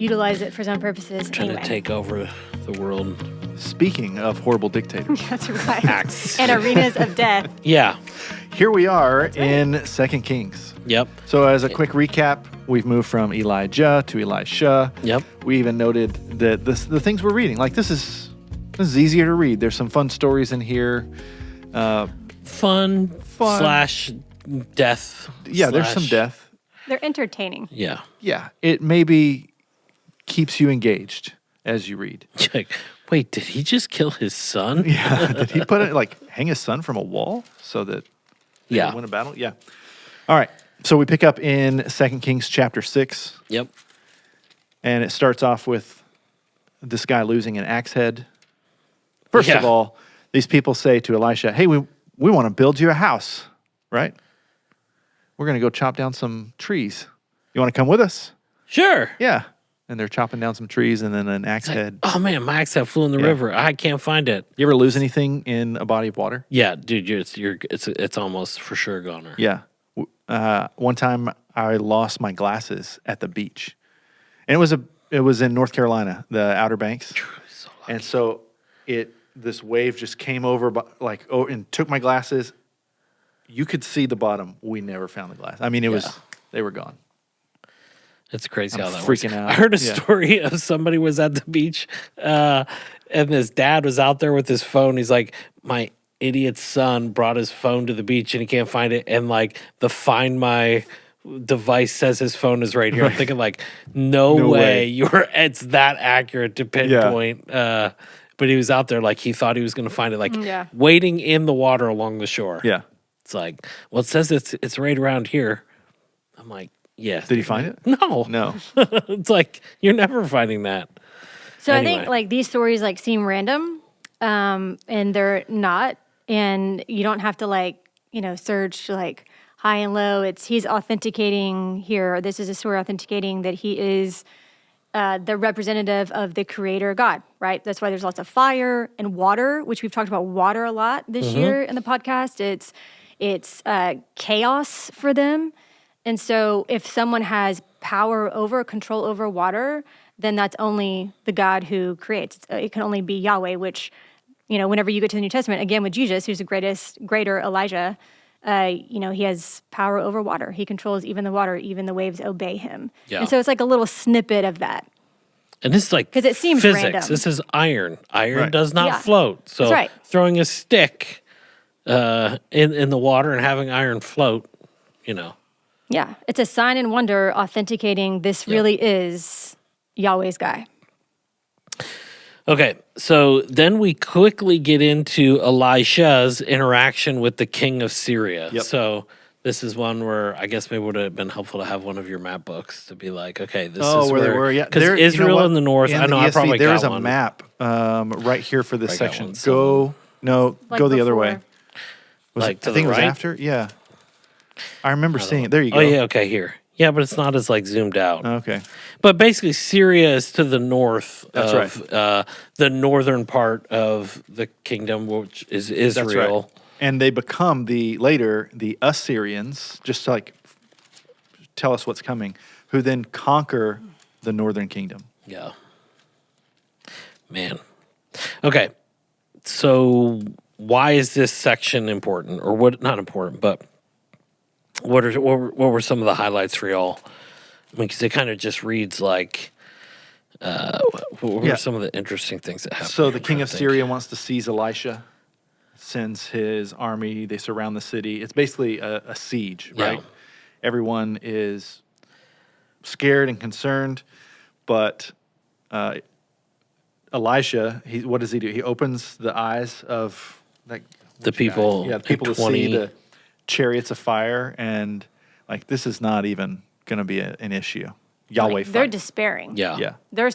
utilize it for his own purposes. Trying anyway. to take over the world. Speaking of horrible dictators, That's right. And arenas of death. Yeah. here we are in 2 Kings. Yep. So as a quick recap, we've moved from Elijah to Elisha. Yep. We even noted that the things we're reading, like this is easier to read. There's some fun stories in here. Fun slash death. Yeah, there's some death. They're entertaining. Yeah. Yeah, it maybe keeps you engaged as you read. Like, wait, did he just kill his son? Yeah, did he put it hang his son from a wall so that they Yeah. would win a battle? Yeah. All right. So we pick up in 2 Kings chapter 6, Yep. and it starts off with this guy losing an axe head. First of Yeah. all, these people say to Elisha, "Hey, we want to build you a house, right? We're going to go chop down some trees. You want to come with us?" Sure. Yeah. And they're chopping down some trees, and then an axe head. Oh man, my axe head flew in the Yeah. river. I can't find it. You ever lose anything in a body of water? Yeah, dude, it's almost for sure goner. Yeah. One time I lost my glasses at the beach, and it was in North Carolina, the Outer Banks, So lucky. and so this wave just came over and took my glasses. You could see the bottom. We never found the glass. I mean, they were gone. It's crazy I'm how that freaking works. out. I heard a Yeah. story of somebody was at the beach, and his dad was out there with his phone. He's like, my idiot son brought his phone to the beach and he can't find it. And like the Find My device says his phone is right here. I'm thinking like, no way. It's that accurate to pinpoint. But he was out there like he thought he was going to find it, like waiting in the water along the shore. Yeah. It's like, well, it says it's right around here. I'm like, yes. Did he find it? No. No. It's like you're never finding that. So I Anyway. think like these stories like seem random, and they're not, and you don't have to search like high and low. He's authenticating here. This is a story authenticating that he is the representative of the Creator God, right? That's why there's lots of fire and water, which we've talked about water a lot this year in the podcast. It's chaos for them. And so if someone has control over water, then that's only the God who creates. It can only be Yahweh, which, whenever you get to the New Testament, again with Jesus, who's the greater Elijah, he has power over water. He controls even the water, even the waves obey him. Yeah. And so it's like a little snippet of that. And this is like 'Cause it seems physics. random. This is iron. Iron Right. does not Yeah. float. So That's right. throwing a stick in the water and having iron float, Yeah, it's a sign and wonder authenticating this really is Yahweh's guy. Okay, so then we quickly get into Elisha's interaction with the king of Syria. Yep. So this is one where I guess maybe would have been helpful to have one of your map books to be like, okay, this is where they were, yeah. Because There- you know Israel what? in the north, In I know the I ESV, probably there got is a one. map right here for this I got section. one Go the other way. before. Like to I think the it was right? after. Yeah, I remember seeing it. There you go. Oh yeah, okay, here. Yeah, but it's not as like zoomed out. Okay. But basically, Syria is to the north That's of the northern part of the kingdom, which is Israel. That's right. And they become the Assyrians, just to tell us what's coming, who then conquer the northern kingdom. Yeah. Man. Okay. So why is this section important? Or what not important, but what were some of the highlights for y'all? I mean, because it kind of just reads like what were Yeah. some of the interesting things that happened? So here? the I'm king trying of to think. Syria wants to seize Elisha, sends his army. They surround the city. It's basically a siege, Yeah. right? Everyone is scared and concerned, but Elisha, what does he do? He opens the eyes of The which people guy? Yeah, the in people to 20 see the chariots of fire, and this is not even going to be an issue. Yahweh Like, they're fights. despairing. Yeah. Yeah.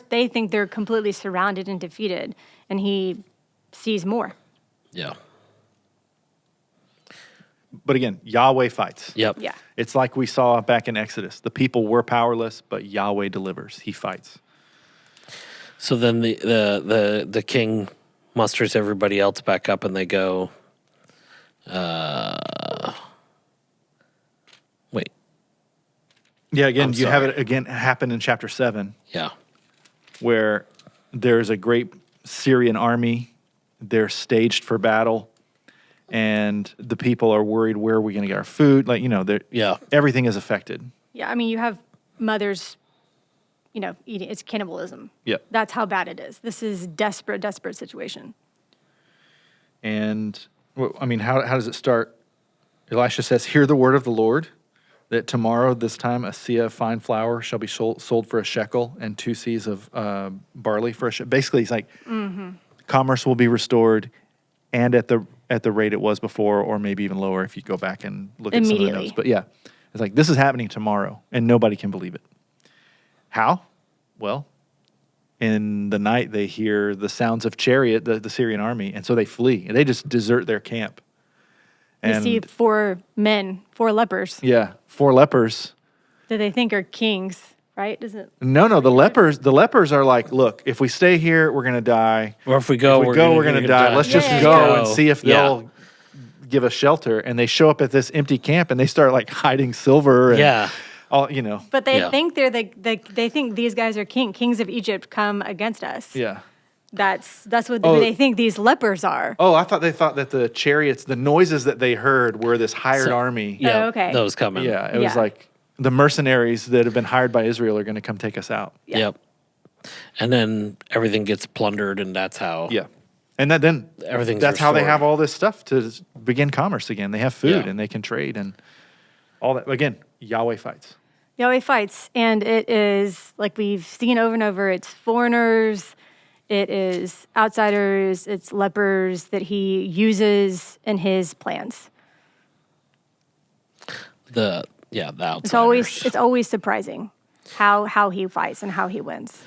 They think they're completely surrounded and defeated, and he sees more. Yeah. But again, Yahweh fights. Yep. Yeah. It's like we saw back in Exodus. The people were powerless, but Yahweh delivers. He fights. So then the king musters everybody else back up, and they go. Wait. Yeah, again, I'm you have sorry. it again happen in chapter 7. Yeah. where there's a great Syrian army. They're staged for battle, and the people are worried, where are we going to get our food? Like, Yeah. everything is affected. Yeah, I mean, you have mothers, eating. It's cannibalism. Yep. That's how bad it is. This is desperate situation. And, how does it start? Elisha says, "Hear the word of the Lord, that tomorrow this time a seah of fine flour shall be sold for a shekel, and 2 seahs of barley for a shekel." Basically, he's like, commerce will be restored, and at the rate it was before, or maybe even lower if you go back and look at some of the Immediately. notes. But yeah, it's like, this is happening tomorrow, and nobody can believe it. How? Well, in the night they hear the sounds of chariot, the Syrian army, and so they flee, and they just desert their camp. You see 4 men, 4 lepers Yeah, 4 lepers. that they think are kings, right? Does it? No, the lepers are like, look, if we stay here, we're gonna die. Or if we go, We're gonna die. Let's just Yeah, go yeah. and see if they'll give us shelter. And they show up at this empty camp, and they start like hiding silver. And Yeah. all But they Yeah. think they think these guys are kings of Egypt come against us. Yeah. That's what Oh. they think these lepers are. Oh, I thought they thought that the chariots, the noises that they heard, were this hired army. Yeah. Oh, okay. Those coming. Yeah, it was Yeah. like the mercenaries that have been hired by Israel are going to come take us out. Yeah. Yep. And then everything gets plundered, and that's how. Yeah. And then Everything's that's how they restored. have all this stuff to begin commerce again. They have food Yeah. and they can trade and all that. Again, Yahweh fights. Yahweh fights, and it is like we've seen over and over. It's foreigners, it is outsiders, it's lepers that he uses in his plans. The outsiders. It's always surprising how he fights and how he wins.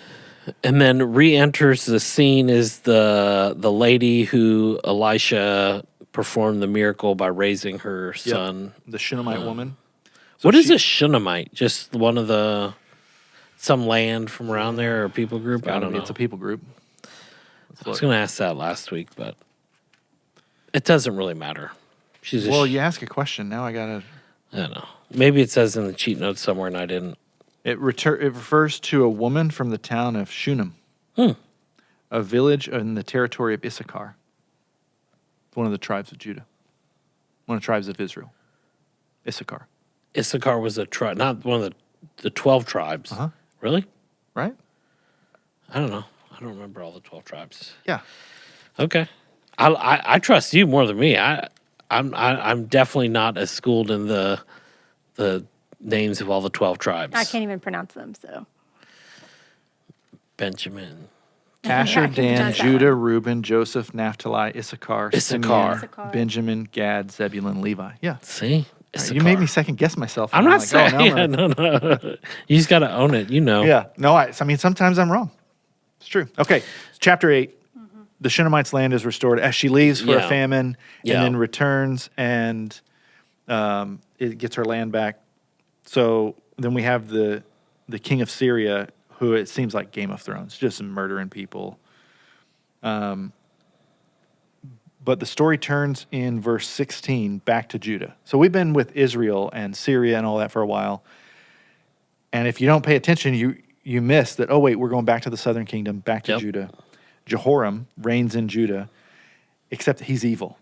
And then re-enters the scene is the lady who Elisha performed the miracle by raising her son. The Shunammite woman. What is a Shunammite? Just one of some land from around there or people group? I don't know. It's a people group. I was going to ask that last week, but it doesn't really matter. She's Well, you ask a question. Now I got to. I don't know. Maybe it says in the cheat notes somewhere and I didn't. It refers to a woman from the town of Shunem, a village in the territory of Issachar, one of the tribes of Judah, one of the tribes of Israel. Issachar. Issachar was a tribe, not one of the 12 tribes. Uh-huh. Really? Right? I don't know. I don't remember all the 12 tribes. Yeah. Okay. I trust you more than me. I'm definitely not as schooled in the names of all the 12 tribes. I can't even pronounce them, so. Benjamin. Asher, I can Dan, pronounce that Judah, one. Reuben, Joseph, Naphtali, Issachar, Issachar. Simeon, Benjamin, Gad, Zebulun, Levi. Yeah. See? Issachar. You made me second guess myself. I'm and not like, saying. oh, no, No. You just got to own it. You know. Yeah. No, I mean, sometimes I'm wrong. It's true. Okay. Chapter 8. The Shunammite's land is restored as she leaves for a Yeah. famine Yeah. and then returns and it gets her land back. So then we have the king of Syria, who it seems like Game of Thrones, just murdering people. But the story turns in verse 16 back to Judah. So we've been with Israel and Syria and all that for a while. And if you don't pay attention, you miss that, oh, wait, we're going back to the southern kingdom, back to Yep. Judah. Jehoram reigns in Judah, except he's evil.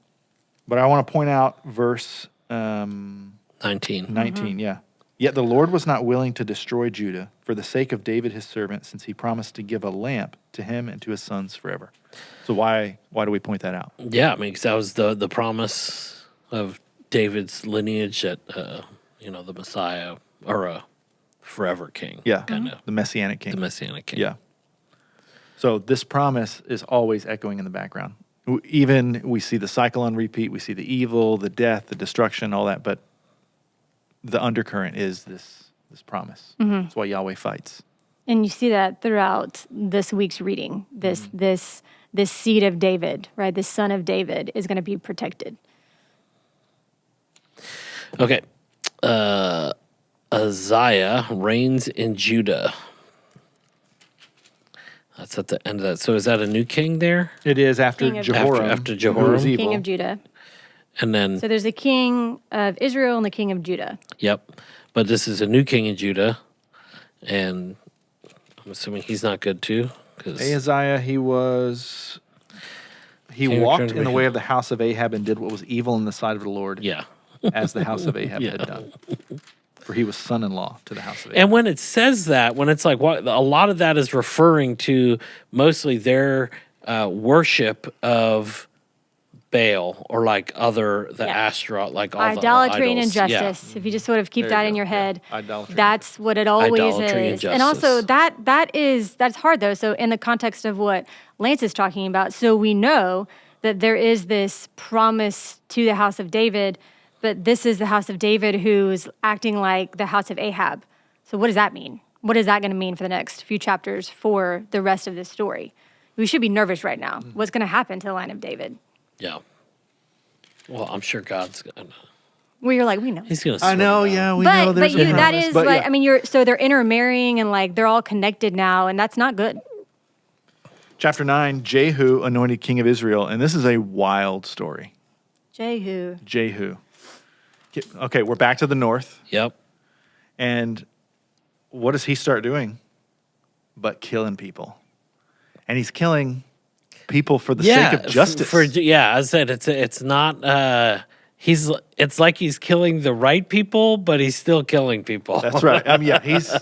But I want to point out verse 19. 19, yeah. Yet the Lord was not willing to destroy Judah for the sake of David his servant, since he promised to give a lamp to him and to his sons forever. So why do we point that out? Yeah, I mean, 'cause that was the promise of David's lineage that, the Messiah or a forever king. Yeah, Kind of. the Messianic king. The Messianic king. Yeah. So this promise is always echoing in the background. Even we see the cycle on repeat. We see the evil, the death, the destruction, all that. But the undercurrent is this promise. That's why Yahweh fights. And you see that throughout this week's reading. This seed of David, right? This son of David is going to be protected. Okay. Uzziah reigns in Judah. That's at the end of that. So is that a new king there? It is after King of- Jehoram. After who Jehoram. is evil. King of Judah. And then, So there's a king of Israel and the king of Judah. yep. But this is a new king in Judah. And I'm assuming he's not good too. 'Cause- Ahaziah, he King walked returned in the to- way of the house of Ahab and did what was evil in the sight of the Lord, yeah. as the house of Ahab Yeah. had done. For he was son-in-law to the house of Ahab. And when it says that, when it's like what a lot of that is referring to mostly their worship of Baal or like the Yeah. Ashtaroth, like all Idolatry and the idols. Yeah. injustice. If you just sort of keep There that you in go. your Yeah. head, Idolatry and that's what it always Idolatry and is. And also justice. that's hard though. So in the context of what Lance is talking about, so we know that there is this promise to the house of David, but this is the house of David who's acting like the house of Ahab. So what does that mean? What is that going to mean for the next few chapters for the rest of this story? We should be nervous right now. What's going to happen to the line of David? Yeah. Well, I'm sure God's gonna. Well, you're like, we know. He's gonna. I know, yeah, we know But there's a you that promise, is but like yeah. I mean so they're intermarrying and like they're all connected now and that's not good. Chapter 9, Jehu anointed king of Israel, and this is a wild story. Jehu. Jehu. Okay, we're back to the north, Yep. and what does he start doing? But killing people. And he's killing people for the sake of justice. I said it's not. It's like he's killing the right people, but he's still killing people. That's right. Yeah, he's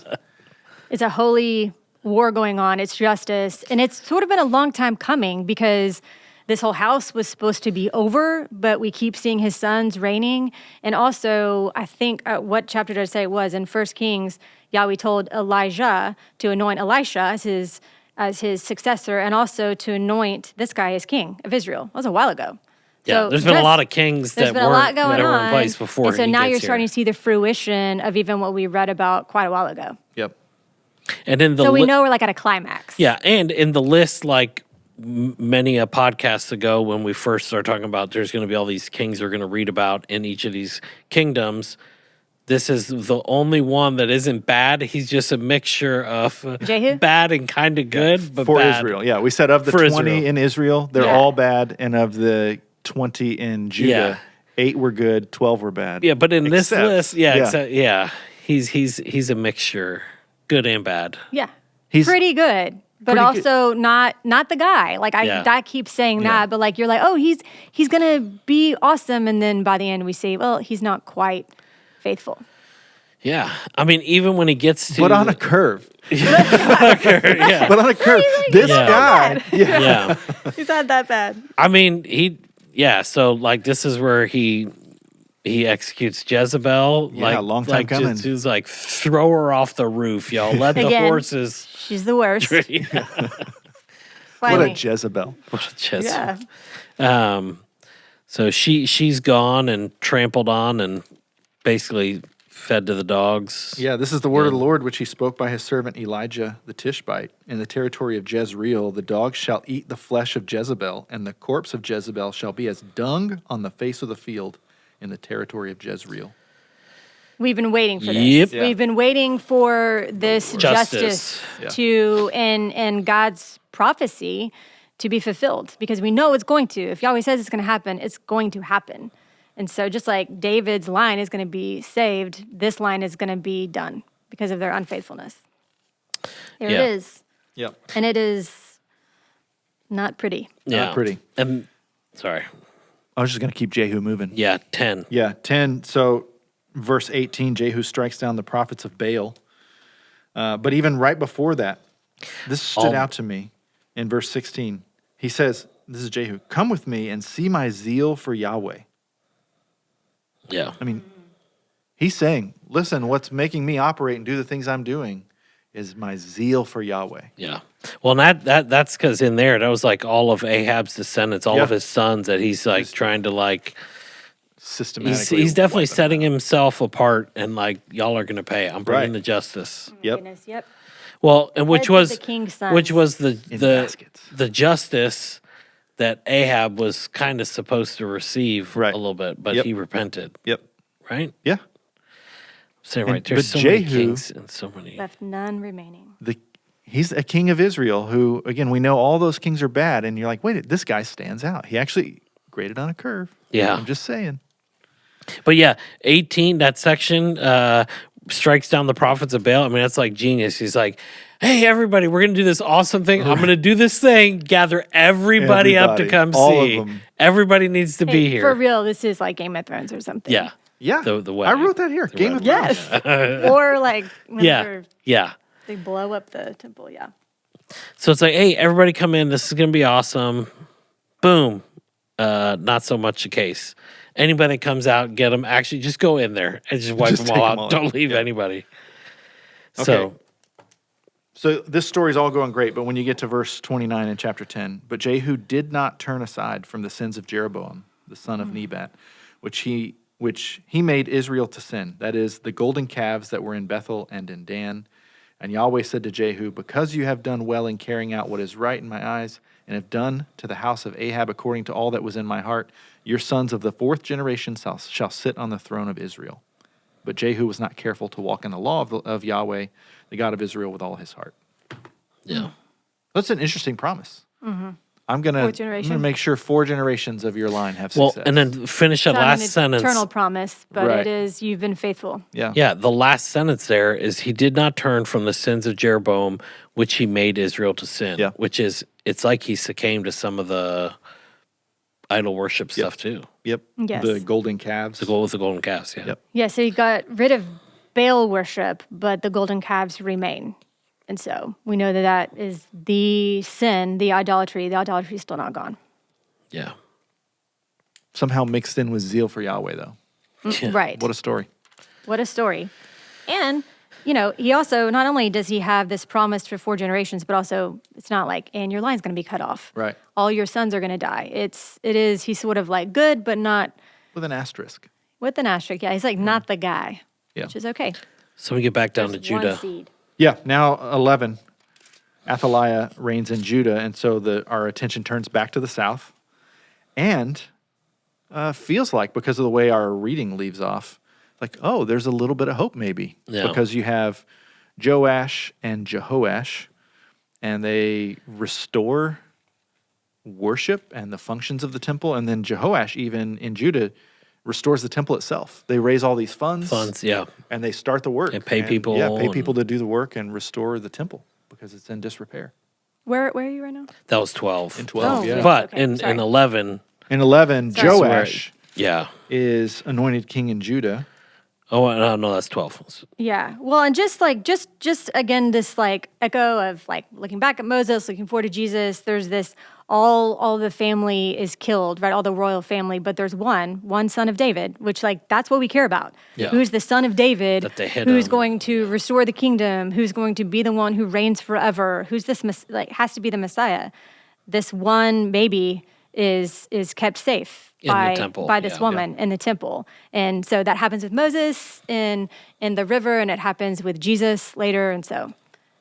It's a holy war going on. It's justice. And it's sort of been a long time coming because this whole house was supposed to be over, but we keep seeing his sons reigning. And also, I think, what chapter did I say it was? In 1 Kings, Yahweh told Elijah to anoint Elisha as his successor and also to anoint this guy as king of Israel. That was a while ago. Yeah, So there's been a just- lot of kings There's that been a lot going were in on. place before. And so he now gets you're here. starting to see the fruition of even what we read about quite a while ago. yep. And in the So we know we're like at a climax. Yeah, and in the list, like many a podcast ago, when we first started talking about there's going to be all these kings we're going to read about in each of these kingdoms, this is the only one that isn't bad. He's just a mixture of Jehu? bad and kind of good, but For bad. Israel. Yeah, we said of the For 20 Israel. in Israel, they're Yeah. all bad, and of the 20 in Judah, Yeah. 8 were good, 12 were bad. Yeah, but in this Except- list, he's a mixture, good and bad. Yeah. He's pretty good. But pretty good. also not the guy. Like Yeah. I keep saying Yeah. that, but like you're like, oh, he's gonna be awesome, and then by the end we see, well, he's not quite faithful. Yeah, I mean, even when he gets to but on a curve. yeah, But on a curve. This Yeah. guy. Yeah. yeah. He's not that bad. I mean, so like this is where he executes Jezebel. Yeah, like, long time like coming. Just, he's like, throw her off the roof, y'all. Let the Again. horses. She's the worst. Yeah. What Finally. a Jezebel. Yeah. So she's gone and trampled on and basically fed to the dogs. Yeah, this is the word of the Lord which he spoke by his servant Elijah the Tishbite. In the territory of Jezreel, the dogs shall eat the flesh of Jezebel, and the corpse of Jezebel shall be as dung on the face of the field in the territory of Jezreel. We've been waiting for this. Yep. Yeah. We've been waiting for this Justice. justice Yeah. to and God's prophecy to be fulfilled because we know it's going to. If Yahweh says it's going to happen, it's going to happen. And so just like David's line is going to be saved, this line is going to be done because of their unfaithfulness. There Yeah. it is. Yep. And it is not pretty. Yeah. pretty. And sorry. I was just going to keep Jehu moving. Yeah, 10. Yeah, 10. So, verse 18, Jehu strikes down the prophets of Baal. But even right before that, this stood out to me in verse 16. He says, this is Jehu, come with me and see my zeal for Yahweh. Yeah. I mean, he's saying, listen, what's making me operate and do the things I'm doing is my zeal for Yahweh. Yeah. Well, and that's because in there, that was like all of Ahab's descendants, all of Yeah. his sons that he's like trying to like, Systematically. he's definitely wipe them setting out. himself apart and like, y'all are going to pay. I'm bringing Right. the justice. Yep. Goodness, yep. Well, and which Heads of was, the king's sons. which was In the baskets. the justice that Ahab was kind of supposed to receive Right. a little bit, but Yep. he repented, Yep. right? Yeah. Saying And- right. There's but so many Jehu- kings and so many. Left none remaining. He's a king of Israel who, again, we know all those kings are bad. And you're like, wait, this guy stands out. He actually graded on a curve. Yeah. I'm just saying. But yeah, 18, that section, strikes down the prophets of Baal. I mean, that's like genius. He's like, hey, everybody, we're going to do this awesome thing. I'm going to do this thing, gather everybody up to Everybody, come all of see. them. Everybody needs to be Hey, here. for real, this is like Game of Thrones or something. Yeah. Yeah. The I wedding. wrote that here. Game of wedding. Thrones. Yes. Or like Yeah. whenever Yeah. they blow up the temple. Yeah. So it's like, hey, everybody come in. This is going to be awesome. Boom. Not so much the case. Anybody that comes out, get them. Actually, just go in there and just wipe Just them take all 'em out. all Don't out. leave anybody. Okay. So, So this story's all going great, but when you get to verse 29 in chapter 10, but Jehu did not turn aside from the sins of Jeroboam, the son of Nebat, which he made Israel to sin. That is, the golden calves that were in Bethel and in Dan. And Yahweh said to Jehu, because you have done well in carrying out what is right in my eyes, and have done to the house of Ahab according to all that was in my heart, your sons of the fourth generation shall sit on the throne of Israel. But Jehu was not careful to walk in the law of Yahweh, the God of Israel, with all his heart. yeah. That's an interesting promise. I'm gonna Fourth generation. make sure 4 generations of your line have Well, success. and then finish that It's not last an sentence. eternal promise, but Right. it is you've been faithful. yeah, Yeah, the last sentence there is he did not turn from the sins of Jeroboam, which he made Israel to sin. Yeah. Which is, it's like he succumbed to some of the idol worship stuff too. yep. Yes. The golden calves. The goal with the golden calves. Yeah. Yep. Yeah, so he got rid of Baal worship, but the golden calves remain. And so we know that that is the sin, the idolatry. The idolatry is still not gone. Yeah. Somehow mixed in with zeal for Yahweh, though. Yeah. Right. What a story. What a story. And, you know, he also, not only does he have this promise for 4 generations, but also it's not like, and your line's going to be cut off. Right. All your sons are going to die. He's sort of like good, but not With an asterisk. with an asterisk. Yeah, he's like not the guy, Yeah. which is okay. So we get back down to There's one Judah. seed. Yeah. Now 11. Athaliah reigns in Judah, and so our attention turns back to the south, and feels like because of the way our reading leaves off, like there's a little bit of hope maybe Yeah. because you have Joash and Jehoash, and they restore worship and the functions of the temple, and then Jehoash even in Judah restores the temple itself. They raise all these funds, Yeah. and they start the work And pay people Yeah, pay and- people to do the work and restore the temple because it's in disrepair. Where are you right now? That was 12. In 12, Oh, yeah. But Okay, in sorry. 11, In 11, Sorry. Joash yeah. is anointed king in Judah. Oh, no, that's 12. Yeah. Well, and just again, this like echo of like looking back at Moses, looking forward to Jesus. There's this all the family is killed, right? All the royal family, but there's one son of David, which like that's what we care about. Yeah. Who's the son of David? That they hid who's him. going to restore the kingdom? Who's going to be the one who reigns forever? Who's this has to be the Messiah? This one baby is kept safe In the by temple, by this yeah. woman in the temple. And so that happens with Moses in the river, and it happens with Jesus later. And so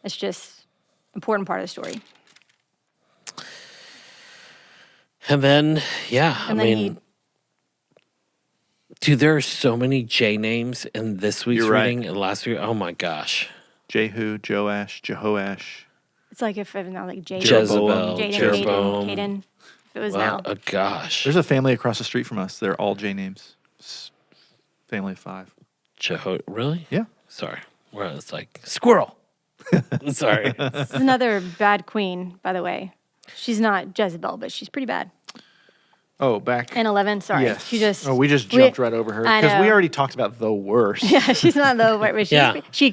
it's just important part of the story. And then, yeah, And I then mean, dude, there are so many J names in this week's You're right. reading and last week. Oh my gosh. Jehu, Joash, Jehoash. It's like if it's not like Jaden, Jezebel, Jaden, Jeroboam. Caden. If it was Wow, now. oh gosh. There's a family across the street from us. They're all J names. Family of 5. Really? Yeah. Sorry. Well, it's like squirrel. Sorry. This is another bad queen, by the way. She's not Jezebel, but she's pretty bad. Oh, back. And 11, sorry. Yes. She just. we just jumped right over her I because we know. already talked about the worst. Yeah, she's not the but she's, Yeah. she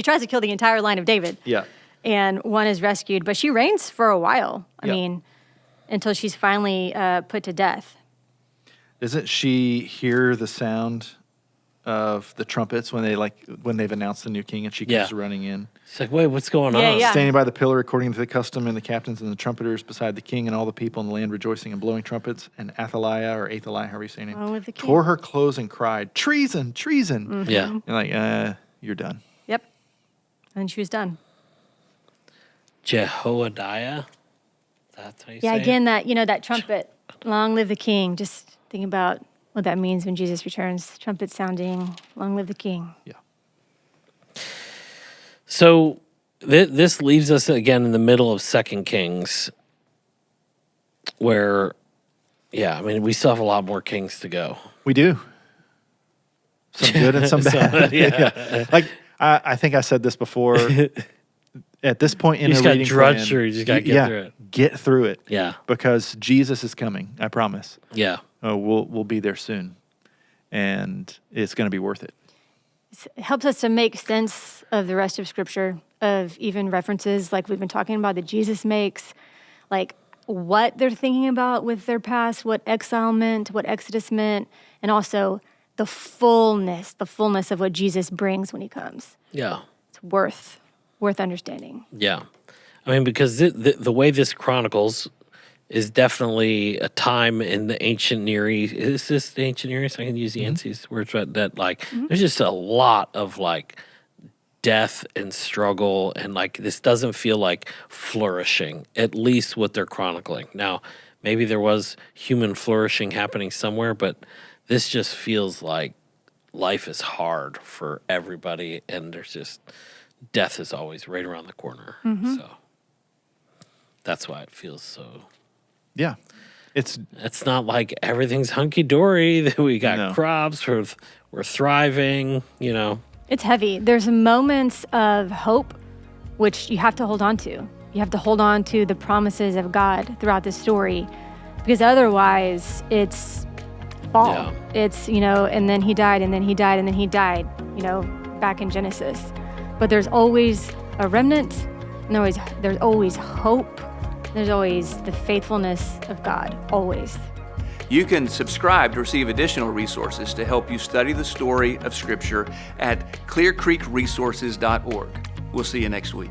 tries to kill the entire line of David. Yeah. And one is rescued, but she reigns for a while. I Yeah. mean, until she's finally put to death. Doesn't she hear the sound of the trumpets when they've announced the new king and she comes Yeah. running in? It's like, wait, what's going Yeah, on? yeah. Standing by the pillar according to the custom, and the captains and the trumpeters beside the king and all the people in the land rejoicing and blowing trumpets. And Athaliah, or Athaliah, however you say her name, Long live the king. tore her clothes and cried, treason, treason. Mm-hmm. Yeah. And like, you're done. Yep. And she was done. Jehoiada. That's how you Yeah, say again, it? that trumpet, long live the king. Just thinking about what that means when Jesus returns. Trumpet sounding, long live the king. Yeah. So this leaves us again in the middle of 2 Kings, where, yeah, I mean, we still have a lot more kings to go. We do. some good and some bad. yeah. Like I think I said this before. At this point in You a just got reading drudge plan, through. You just gotta get through it. Get through it. Yeah. Because Jesus is coming. I promise. Yeah. We'll be there soon, and it's going to be worth it. It helps us to make sense of the rest of Scripture, of even references like we've been talking about that Jesus makes, like what they're thinking about with their past, what exile meant, what Exodus meant, and also the fullness of what Jesus brings when he comes. Yeah. It's worth understanding. Yeah. I mean, because the way this chronicles is definitely a time in the ancient Near East. Is this the ancient Near East? I can use the Yancey's words, but that like, there's just a lot of like death and struggle, and like this doesn't feel like flourishing, at least what they're chronicling. Now, maybe there was human flourishing happening somewhere, but this just feels like life is hard for everybody, and there's just death is always right around the corner. So that's why it feels so. Yeah. It's not like everything's hunky dory. That we got No. crops. We're thriving. You know. It's heavy. There's moments of hope, which you have to hold on to. You have to hold on to the promises of God throughout the story, because otherwise it's fall. Yeah. It's, and then he died, and then he died, and then he died, back in Genesis. But there's always a remnant, and there's always hope. There's always the faithfulness of God, always. You can subscribe to receive additional resources to help you study the story of Scripture at clearcreekresources.org. We'll see you next week.